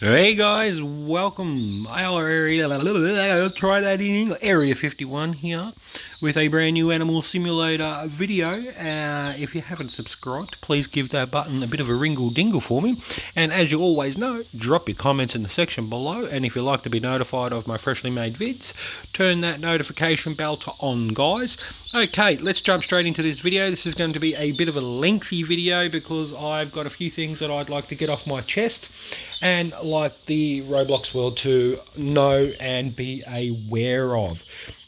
Hey guys, welcome. Our area, I'll try that in English. Area 51 here with a brand new Animal Simulator video. If you haven't subscribed, please give that button a bit of a ringle dingle for me. And as you always know, drop your comments in the section below. And if you'd like to be notified of my freshly made vids, turn that notification bell to on, guys. Okay, let's jump straight into this video. This is going to be a bit of a lengthy video because I've got a few things that I'd like to get off my chest and like the Roblox world to know and be aware of.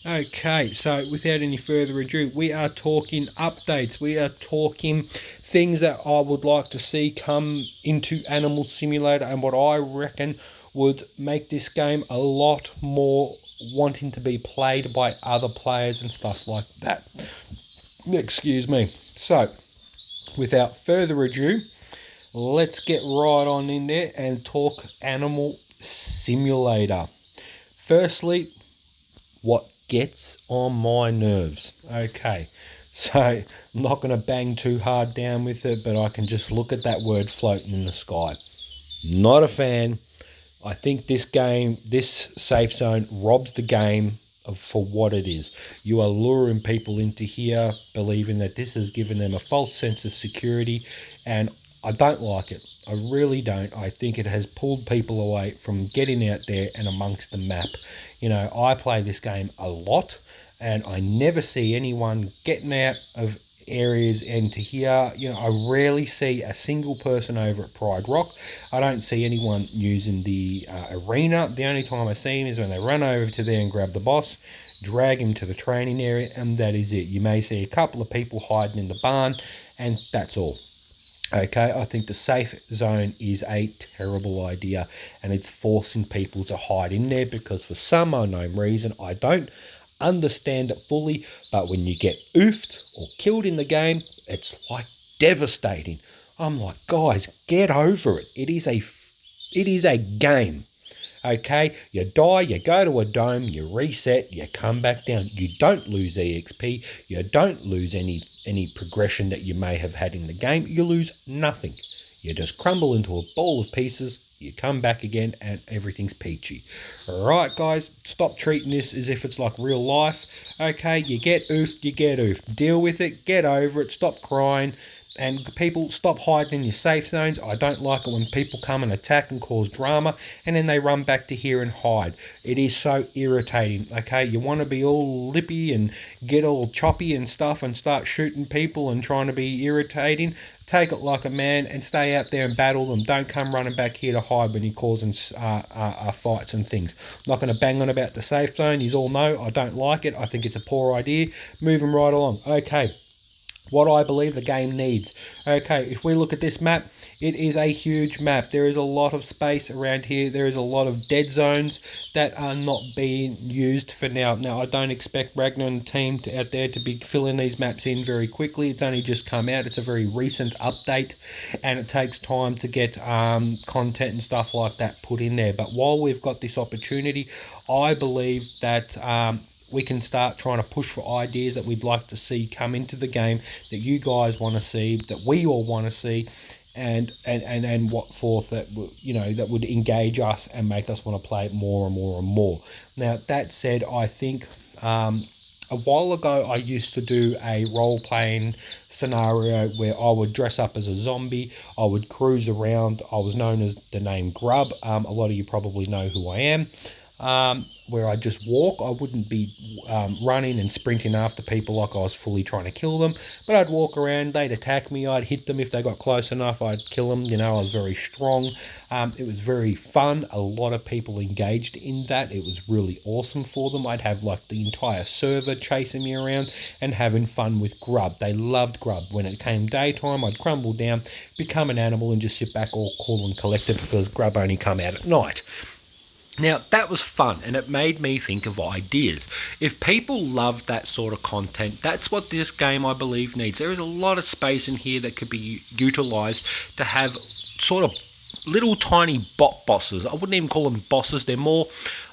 Okay, so without any further ado, we are talking updates. We are talking things that I would like to see come into Animal Simulator and what I reckon would make this game a lot more wanting to be played by other players and stuff like that. Excuse me. So, without further ado, let's get right on in there and talk Animal Simulator. Firstly, what gets on my nerves? Okay, so I'm not going to bang too hard down with it, but I can just look at that word floating in the sky. Not a fan. I think this safe zone robs the game for what it is. You are luring people into here, believing that this has given them a false sense of security, and I don't like it. I really don't. I think it has pulled people away from getting out there and amongst the map. You know, I play this game a lot, and I never see anyone getting out of areas into here. You know, I rarely see a single person over at Pride Rock. I don't see anyone using the arena. The only time I see him is when they run over to there and grab the boss, drag him to the training area, and that is it. You may see a couple of people hiding in the barn, and that's all. Okay, I think the safe zone is a terrible idea, and it's forcing people to hide in there because for some unknown reason, I don't understand it fully, but when you get oofed or killed in the game, it's like devastating. I'm like, guys, get over it. It is a game. Okay, you die, you go to a dome, you reset, you come back down. You don't lose EXP, you don't lose any progression that you may have had in the game. You lose nothing. You just crumble into a ball of pieces, you come back again, and everything's peachy. Alright, guys, stop treating this as if it's like real life. Okay, you get oofed, you get oofed. Deal with it, get over it, stop crying. And people, stop hiding in your safe zones. I don't like it when people come and attack and cause drama and then they run back to here and hide. It is so irritating. Okay, you want to be all lippy and get all choppy and stuff and start shooting people and trying to be irritating. Take it like a man and stay out there and battle them. Don't come running back here to hide when you're causing fights and things. I'm not going to bang on about the safe zone. You all know I don't like it. I think it's a poor idea. Moving right along. Okay, what I believe the game needs. Okay, if we look at this map, it is a huge map. There is a lot of space around here. There is a lot of dead zones that are not being used for now. Now, I don't expect Ragnar and the team out there to be filling these maps in very quickly. It's only just come out. It's a very recent update, and it takes time to get content and stuff like that put in there. But while we've got this opportunity, I believe that we can start trying to push for ideas that we'd like to see come into the game, that you guys want to see, that we all want to see, and what forth that that would engage us and make us want to play it more and more and more. Now that said, I think a while ago I used to do a role-playing scenario where I would dress up as a zombie. I would cruise around. I was known as the name Grub. A lot of you probably know who I am. Where I just walk. I wouldn't be running and sprinting after people like I was fully trying to kill them, but I'd walk around, they'd attack me, I'd hit them if they got close enough, I'd kill them. You know, I was very strong. It was very fun. A lot of people engaged in that. It was really awesome for them. I'd have like the entire server chasing me around and having fun with Grub. They loved Grub. When it came daytime, I'd crumble down, become an animal, and just sit back all cool and collected because Grub only come out at night. Now, that was fun, and it made me think of ideas. If people love that sort of content, that's what this game, I believe, needs. There is a lot of space in here that could be utilised to have sort of little tiny bot bosses. I wouldn't even call them bosses. They're more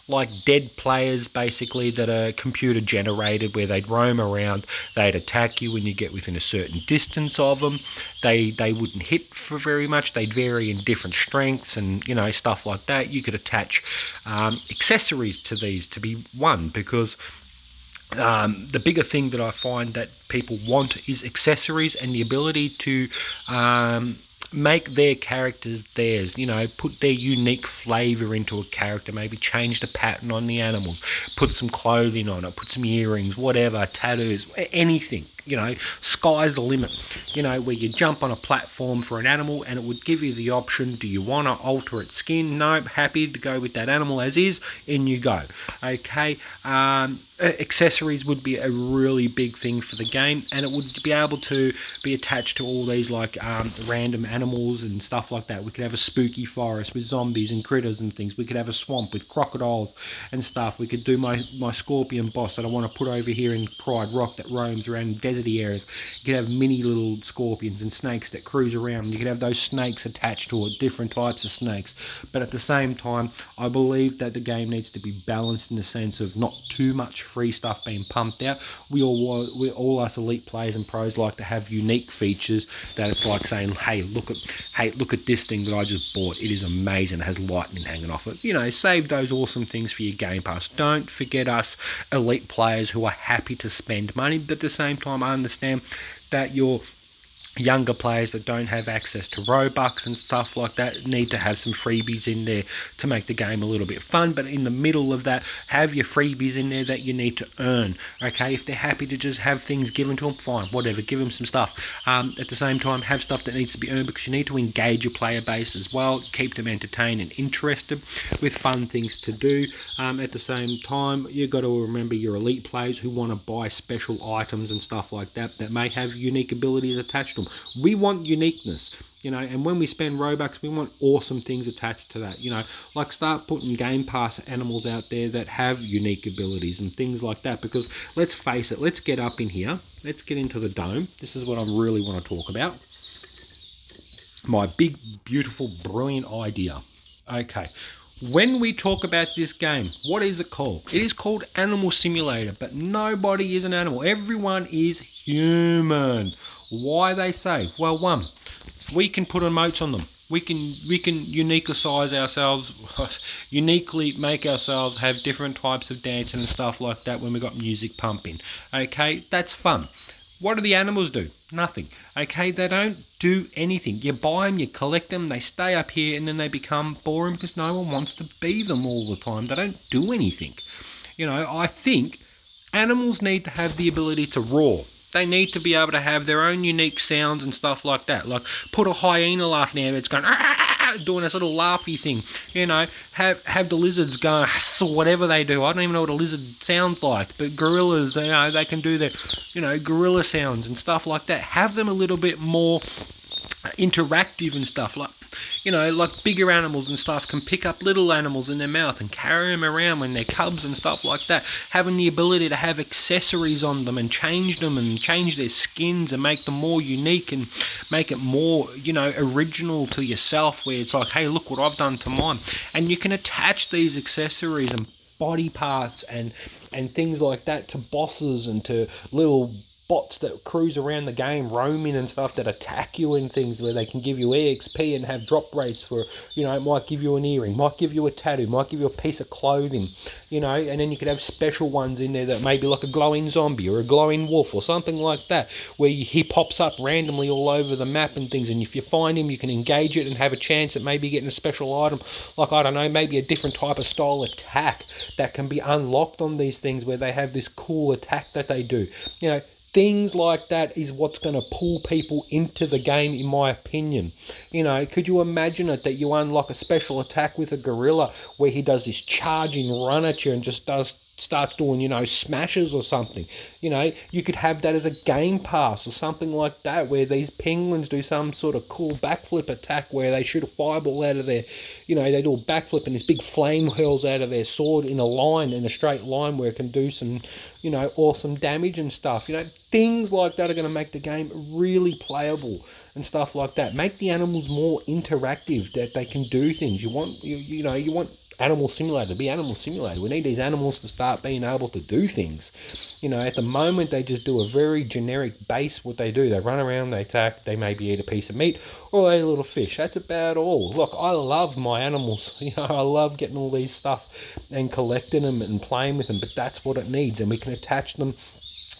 like dead players, basically, that are computer generated, where they'd roam around, they'd attack you when you get within a certain distance of them. They wouldn't hit for very much. They'd vary in different strengths and, you know, stuff like that. You could attach accessories to these to be one, because the bigger thing that I find that people want is accessories and the ability to make their characters theirs, you know, put their unique flavour into a character, maybe change the pattern on the animals, put some clothing on it, put some earrings, whatever, tattoos, anything. You know, sky's the limit. You know, where you jump on a platform for an animal and it would give you the option, do you want to alter its skin? Nope, happy to go with that animal as is, in you go. Okay, accessories would be a really big thing for the game, and it would be able to be attached to all these like random animals and stuff like that. We could have a spooky forest with zombies and critters and things. We could have a swamp with crocodiles and stuff. We could do my scorpion boss that I want to put over here in Pride Rock that roams around deserty areas. You could have mini little scorpions and snakes that cruise around. You could have those snakes attached to it, different types of snakes. But at the same time, I believe that the game needs to be balanced in the sense of not too much free stuff being pumped out. We all us elite players and pros like to have unique features that it's like saying, hey, look at this thing that I just bought. It is amazing. It has lightning hanging off it. You know, save those awesome things for your Game Pass. Don't forget us elite players who are happy to spend money, but at the same time, I understand that you're younger players that don't have access to Robux and stuff like that need to have some freebies in there to make the game a little bit fun. But in the middle of that, have your freebies in there that you need to earn. Okay, if they're happy to just have things given to them, fine, whatever, give them some stuff. At the same time, have stuff that needs to be earned, because you need to engage your player base as well, keep them entertained and interested with fun things to do. At the same time, you've got to remember your elite players who want to buy special items and stuff like that that may have unique abilities attached to them. We want uniqueness, you know, and when we spend Robux, we want awesome things attached to that, you know, like start putting Game Pass animals out there that have unique abilities and things like that, because let's face it, let's get up in here, let's get into the dome. This is what I really want to talk about. My big, beautiful, brilliant idea. Okay. When we talk about this game, what is it called? It is called Animal Simulator, but nobody is an animal. Everyone is human. Why, they say? Well, one, we can put emotes on them. We can uniquely ourselves, uniquely make ourselves have different types of dance and stuff like that when we got music pumping. Okay, that's fun. What do the animals do? Nothing. Okay, they don't do anything. You buy them, you collect them, they stay up here, and then they become boring because no one wants to be them all the time. They don't do anything. You know, I think animals need to have the ability to roar. They need to be able to have their own unique sounds and stuff like that. Like, put a hyena laughing out, it's going, doing this little laughy thing. You know, have the lizards go, whatever they do. I don't even know what a lizard sounds like, but gorillas, you know, they can do their, you know, gorilla sounds and stuff like that. Have them a little bit more interactive and stuff, like, you know, like bigger animals and stuff can pick up little animals in their mouth and carry them around when they're cubs and stuff like that. Having the ability to have accessories on them and change them and change their skins and make them more unique and make it more, you know, original to yourself, where it's like, hey, look what I've done to mine. And you can attach these accessories and body parts and things like that to bosses and to little bots that cruise around the game, roaming and stuff, that attack you and things, where they can give you EXP and have drop rates for, you know, it might give you an earring, might give you a tattoo, might give you a piece of clothing, you know, and then you could have special ones in there that may be like a glowing zombie or a glowing wolf or something like that, where he pops up randomly all over the map and things, and if you find him, you can engage it and have a chance at maybe getting a special item, like, I don't know, maybe a different type of style attack that can be unlocked on these things, where they have this cool attack that they do, you know. Things like that is what's going to pull people into the game, in my opinion. You know, could you imagine it, that you unlock a special attack with a gorilla where he does this charging run at you and just does starts doing, you know, smashes or something. You know, you could have that as a game pass or something like that, where these penguins do some sort of cool backflip attack where they shoot a fireball out of their, you know, they do a backflip and this big flame hurls out of their sword in a line, in a straight line, where it can do some, you know, awesome damage and stuff. You know, things like that are going to make the game really playable and stuff like that. Make the animals more interactive, that they can do things. You want Animal Simulator to be Animal Simulator. We need these animals to start being able to do things. You know, at the moment they just do a very generic base. What they do, they run around, they attack, they maybe eat a piece of meat or they eat a little fish. That's about all. Look, I love my animals. You know, I love getting all these stuff and collecting them and playing with them, but that's what it needs, and we can attach them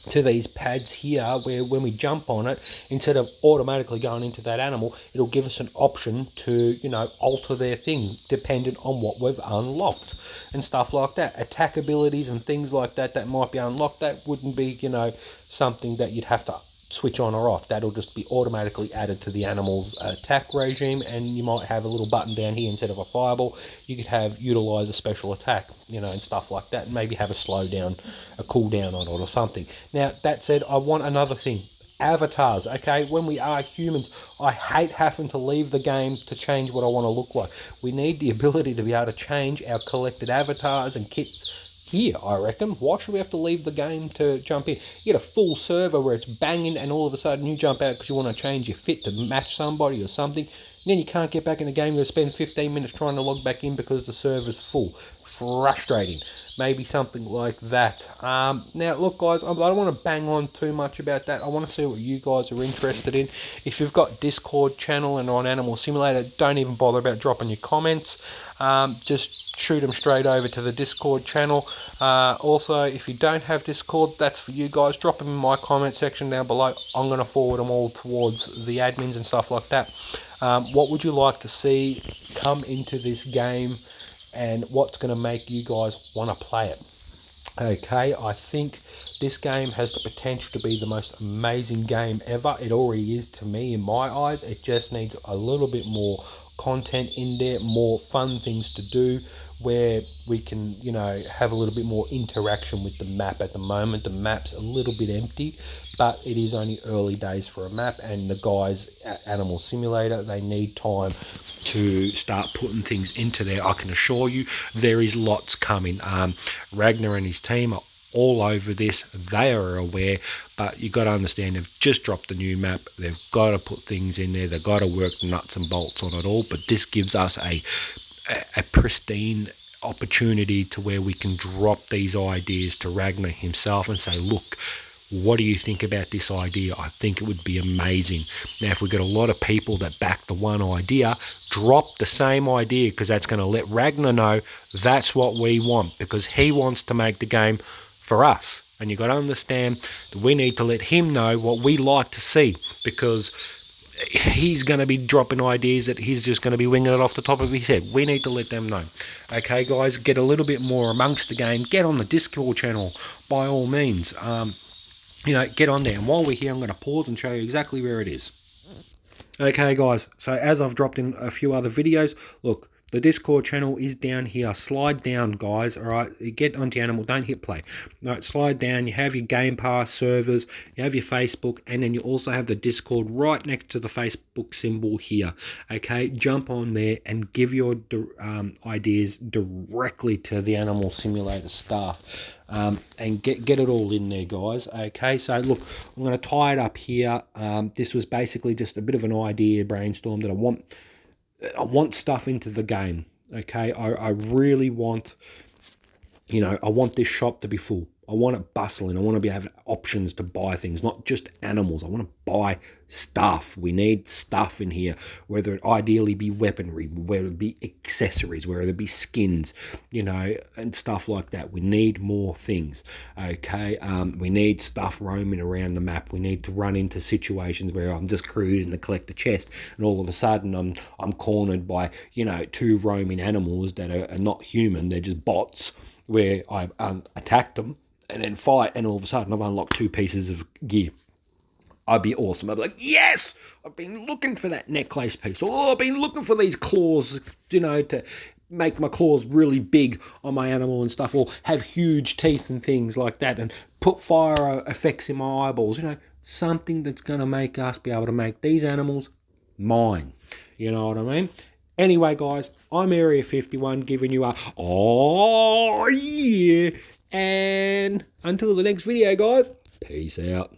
to these pads here, where when we jump on it, instead of automatically going into that animal, it'll give us an option to, you know, alter their thing dependent on what we've unlocked and stuff like that. Attack abilities and things like that that might be unlocked, that wouldn't be, you know, something that you'd have to switch on or off. That'll just be automatically added to the animal's attack regime, and you might have a little button down here instead of a fireball. You could have utilize a special attack, you know, and stuff like that, and maybe have a slowdown, a cooldown on it or something. Now, that said, I want another thing. Avatars. Okay, when we are humans, I hate having to leave the game to change what I want to look like. We need the ability to be able to change our collected avatars and kits here, I reckon. Why should we have to leave the game to jump in? You get a full server where it's banging and all of a sudden you jump out because you want to change your fit to match somebody or something, and then you can't get back in the game. You'll spend 15 minutes trying to log back in because the server's full. Frustrating. Maybe something like that. Now, look, guys, I don't want to bang on too much about that. I want to see what you guys are interested in. If you've got Discord channel and on Animal Simulator, don't even bother about dropping your comments. Just shoot them straight over to the Discord channel. Also, if you don't have Discord, that's for you guys. Drop them in my comment section down below. I'm going to forward them all towards the admins and stuff like that. What would you like to see come into this game, and what's going to make you guys want to play it? Okay, I think this game has the potential to be the most amazing game ever. It already is to me in my eyes. It just needs a little bit more content in there, more fun things to do, where we can, you know, have a little bit more interaction with the map. At the moment, the map's a little bit empty, but it is only early days for a map, and the guys at Animal Simulator, they need time to start putting things into there. I can assure you there is lots coming. Ragnar and his team are all over this. They are aware, but you got to understand, they've just dropped the new map. They've got to put things in there. They've got to work the nuts and bolts on it all, but this gives us a pristine opportunity to where we can drop these ideas to Ragnar himself and say, look, what do you think about this idea? I think it would be amazing. Now, if we get a lot of people that back the one idea, drop the same idea, because that's going to let Ragnar know that's what we want, because he wants to make the game for us. And you've got to understand that we need to let him know what we like to see, because he's going to be dropping ideas that he's just going to be winging it off the top of his head. We need to let them know. Okay, guys, get a little bit more amongst the game. Get on the Discord channel by all means. You know, get on there. And while we're here, I'm going to pause and show you exactly where it is. Okay, guys, so as I've dropped in a few other videos, look, the Discord channel is down here. Slide down, guys, all right? Get onto Animal, don't hit play. All right, slide down. You have your Game Pass servers, you have your Facebook, and then you also have the Discord right next to the Facebook symbol here, okay? Jump on there and give your ideas directly to the Animal Simulator staff. And get it all in there, guys. Okay, so look, I'm going to tie it up here. This was basically just a bit of an idea brainstorm that I want stuff into the game. Okay, I really want, you know, I want this shop to be full. I want it bustling. I want to be having options to buy things, not just animals. I want to buy stuff. We need stuff in here, whether it ideally be weaponry, whether it be accessories, whether it be skins, you know, and stuff like that. We need more things, okay? We need stuff roaming around the map. We need to run into situations where I'm just cruising to collect a chest, and all of a sudden I'm cornered by, you know, two roaming animals that are not human. They're just bots, where I attack them and then fight, and all of a sudden I've unlocked 2 pieces of gear. I'd be awesome. I'd be like, yes, I've been looking for that necklace piece. Oh, I've been looking for these claws, you know, to make my claws really big on my animal and stuff, or have huge teeth and things like that, and put fire effects in my eyeballs. Something that's going to make us be able to make these animals mine. You know what I mean? Anyway, guys, I'm Area 51 giving you a oh yeah, and until the next video, guys, peace out.